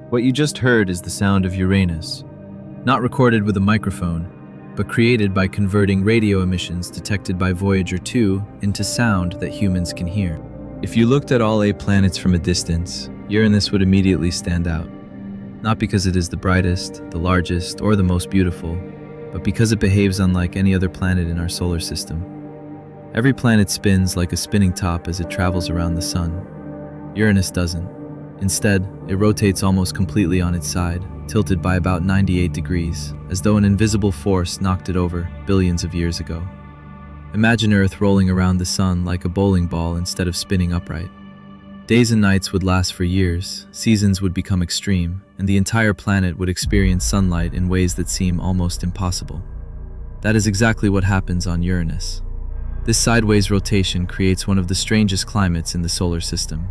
What you just heard is the sound of Uranus, not recorded with a microphone, but created by converting radio emissions detected by Voyager 2 into sound that humans can hear. If you looked at all 8 planets from a distance, Uranus would immediately stand out. Not because it is the brightest, the largest, or the most beautiful, but because it behaves unlike any other planet in our solar system. Every planet spins like a spinning top as it travels around the sun. Uranus doesn't. Instead, it rotates almost completely on its side, tilted by about 98 degrees, as though an invisible force knocked it over billions of years ago. Imagine Earth rolling around the sun like a bowling ball instead of spinning upright. Days and nights would last for years, seasons would become extreme, and the entire planet would experience sunlight in ways that seem almost impossible. That is exactly what happens on Uranus. This sideways rotation creates one of the strangest climates in the solar system.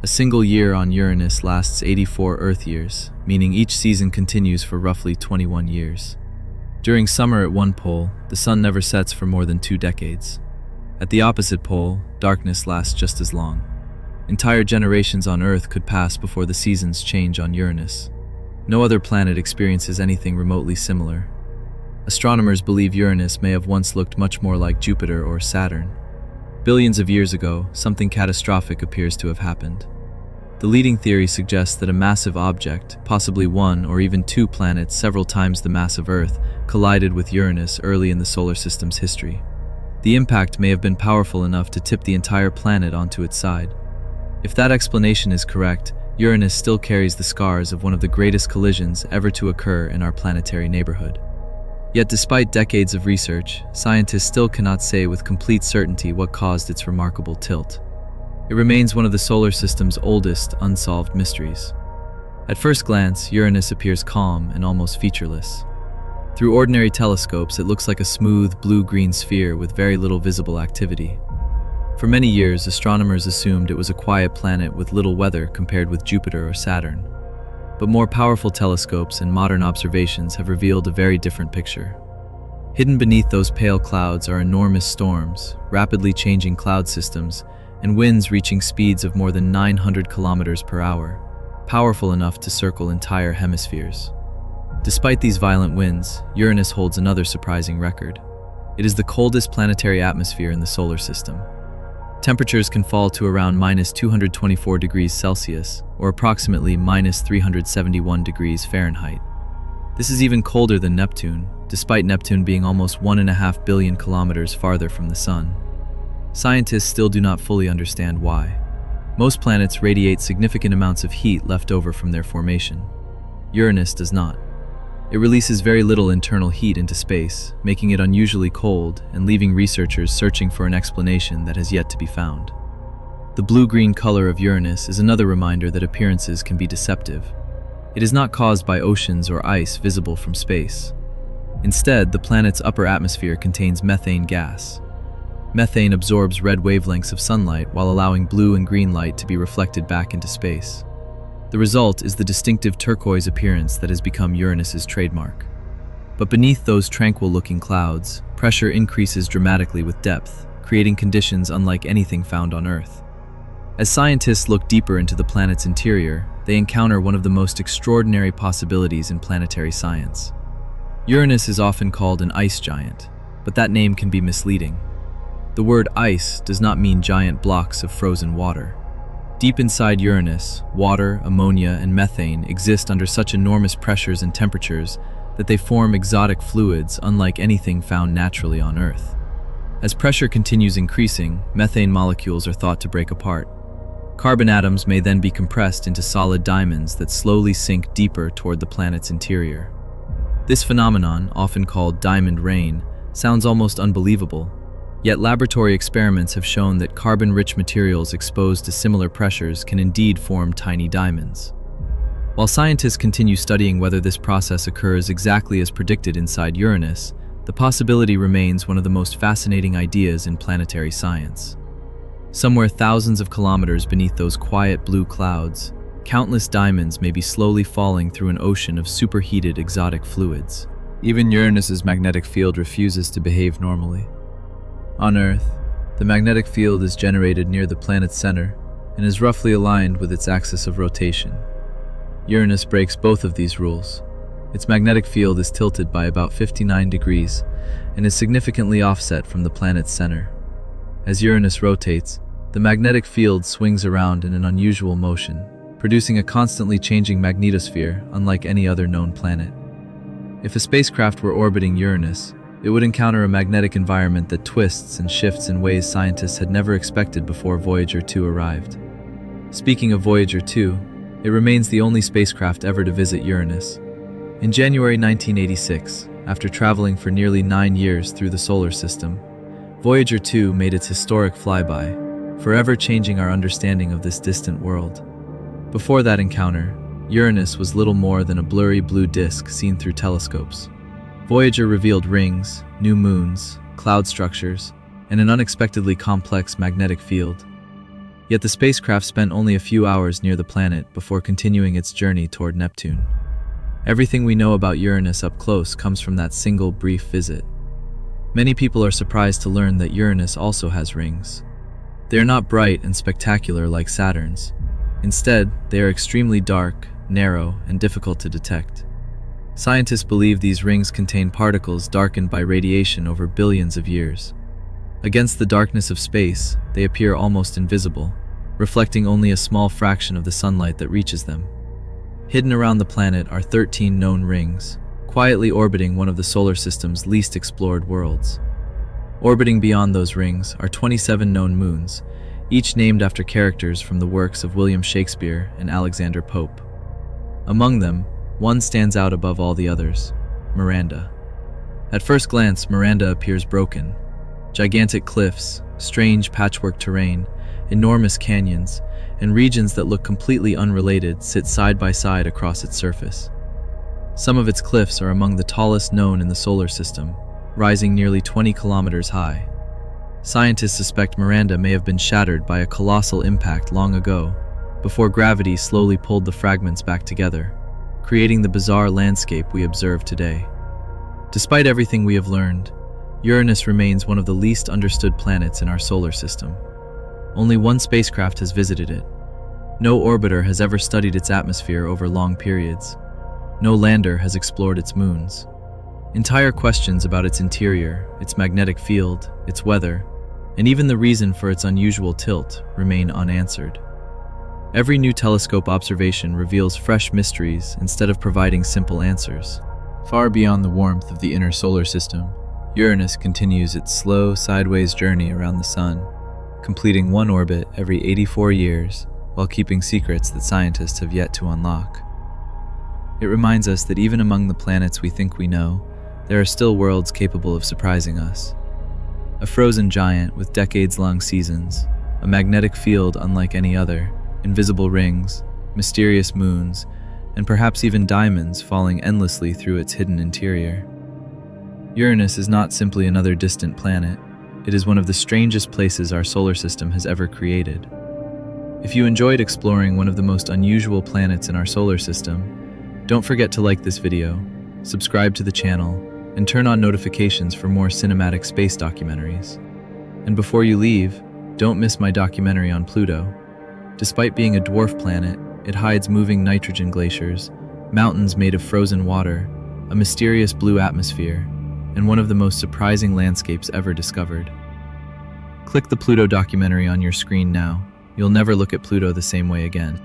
A single year on Uranus lasts 84 Earth years, meaning each season continues for roughly 21 years. During summer at one pole, the sun never sets for more than 2 decades. At the opposite pole, darkness lasts just as long. Entire generations on Earth could pass before the seasons change on Uranus. No other planet experiences anything remotely similar. Astronomers believe Uranus may have once looked much more like Jupiter or Saturn. Billions of years ago, something catastrophic appears to have happened. The leading theory suggests that a massive object, possibly 1 or even 2 planets several times the mass of Earth, collided with Uranus early in the solar system's history. The impact may have been powerful enough to tip the entire planet onto its side. If that explanation is correct, Uranus still carries the scars of one of the greatest collisions ever to occur in our planetary neighborhood. Yet despite decades of research, scientists still cannot say with complete certainty what caused its remarkable tilt. It remains one of the solar system's oldest unsolved mysteries. At first glance, Uranus appears calm and almost featureless. Through ordinary telescopes, it looks like a smooth blue-green sphere with very little visible activity. For many years, astronomers assumed it was a quiet planet with little weather compared with Jupiter or Saturn. But more powerful telescopes and modern observations have revealed a very different picture. Hidden beneath those pale clouds are enormous storms, rapidly changing cloud systems, and winds reaching speeds of more than 900 kilometers per hour, powerful enough to circle entire hemispheres. Despite these violent winds, Uranus holds another surprising record. It is the coldest planetary atmosphere in the solar system. Temperatures can fall to around -224 degrees Celsius, or approximately -371 degrees Fahrenheit. This is even colder than Neptune, despite Neptune being almost 1.5 billion kilometers farther from the Sun. Scientists still do not fully understand why. Most planets radiate significant amounts of heat left over from their formation. Uranus does not. It releases very little internal heat into space, making it unusually cold and leaving researchers searching for an explanation that has yet to be found. The blue-green color of Uranus is another reminder that appearances can be deceptive. It is not caused by oceans or ice visible from space. Instead, the planet's upper atmosphere contains methane gas. Methane absorbs red wavelengths of sunlight while allowing blue and green light to be reflected back into space. The result is the distinctive turquoise appearance that has become Uranus's trademark. But beneath those tranquil-looking clouds, pressure increases dramatically with depth, creating conditions unlike anything found on Earth. As scientists look deeper into the planet's interior, they encounter one of the most extraordinary possibilities in planetary science. Uranus is often called an ice giant, but that name can be misleading. The word ice does not mean giant blocks of frozen water. Deep inside Uranus, water, ammonia, and methane exist under such enormous pressures and temperatures that they form exotic fluids unlike anything found naturally on Earth. As pressure continues increasing, methane molecules are thought to break apart. Carbon atoms may then be compressed into solid diamonds that slowly sink deeper toward the planet's interior. This phenomenon, often called diamond rain, sounds almost unbelievable. Yet laboratory experiments have shown that carbon-rich materials exposed to similar pressures can indeed form tiny diamonds. While scientists continue studying whether this process occurs exactly as predicted inside Uranus, the possibility remains one of the most fascinating ideas in planetary science. Somewhere thousands of kilometers beneath those quiet blue clouds, countless diamonds may be slowly falling through an ocean of superheated exotic fluids. Even Uranus's magnetic field refuses to behave normally. On Earth, the magnetic field is generated near the planet's center and is roughly aligned with its axis of rotation. Uranus breaks both of these rules. Its magnetic field is tilted by about 59 degrees and is significantly offset from the planet's center. As Uranus rotates, the magnetic field swings around in an unusual motion, producing a constantly changing magnetosphere unlike any other known planet. If a spacecraft were orbiting Uranus, it would encounter a magnetic environment that twists and shifts in ways scientists had never expected before Voyager 2 arrived. Speaking of Voyager 2, it remains the only spacecraft ever to visit Uranus. In January 1986, after traveling for nearly 9 years through the solar system, Voyager 2 made its historic flyby, forever changing our understanding of this distant world. Before that encounter, Uranus was little more than a blurry blue disk seen through telescopes. Voyager revealed rings, new moons, cloud structures, and an unexpectedly complex magnetic field. Yet the spacecraft spent only a few hours near the planet before continuing its journey toward Neptune. Everything we know about Uranus up close comes from that single brief visit. Many people are surprised to learn that Uranus also has rings. They are not bright and spectacular like Saturn's. Instead, they are extremely dark, narrow, and difficult to detect. Scientists believe these rings contain particles darkened by radiation over billions of years. Against the darkness of space, they appear almost invisible, reflecting only a small fraction of the sunlight that reaches them. Hidden around the planet are 13 known rings, quietly orbiting one of the solar system's least explored worlds. Orbiting beyond those rings are 27 known moons, each named after characters from the works of William Shakespeare and Alexander Pope. Among them, one stands out above all the others: Miranda. At first glance, Miranda appears broken. Gigantic cliffs, strange patchwork terrain, enormous canyons, and regions that look completely unrelated sit side by side across its surface. Some of its cliffs are among the tallest known in the solar system, rising nearly 20 kilometers high. Scientists suspect Miranda may have been shattered by a colossal impact long ago, before gravity slowly pulled the fragments back together, creating the bizarre landscape we observe today. Despite everything we have learned, Uranus remains one of the least understood planets in our solar system. Only one spacecraft has visited it. No orbiter has ever studied its atmosphere over long periods. No lander has explored its moons. Entire questions about its interior, its magnetic field, its weather, and even the reason for its unusual tilt remain unanswered. Every new telescope observation reveals fresh mysteries instead of providing simple answers. Far beyond the warmth of the inner solar system, Uranus continues its slow, sideways journey around the Sun, completing one orbit every 84 years while keeping secrets that scientists have yet to unlock. It reminds us that even among the planets we think we know, there are still worlds capable of surprising us. A frozen giant with decades-long seasons, a magnetic field unlike any other, invisible rings, mysterious moons, and perhaps even diamonds falling endlessly through its hidden interior. Uranus is not simply another distant planet. It is one of the strangest places our solar system has ever created. If you enjoyed exploring one of the most unusual planets in our solar system, don't forget to like this video, subscribe to the channel, and turn on notifications for more cinematic space documentaries. And before you leave, don't miss my documentary on Pluto. Despite being a dwarf planet, it hides moving nitrogen glaciers, mountains made of frozen water, a mysterious blue atmosphere, and one of the most surprising landscapes ever discovered. Click the Pluto documentary on your screen now. You'll never look at Pluto the same way again.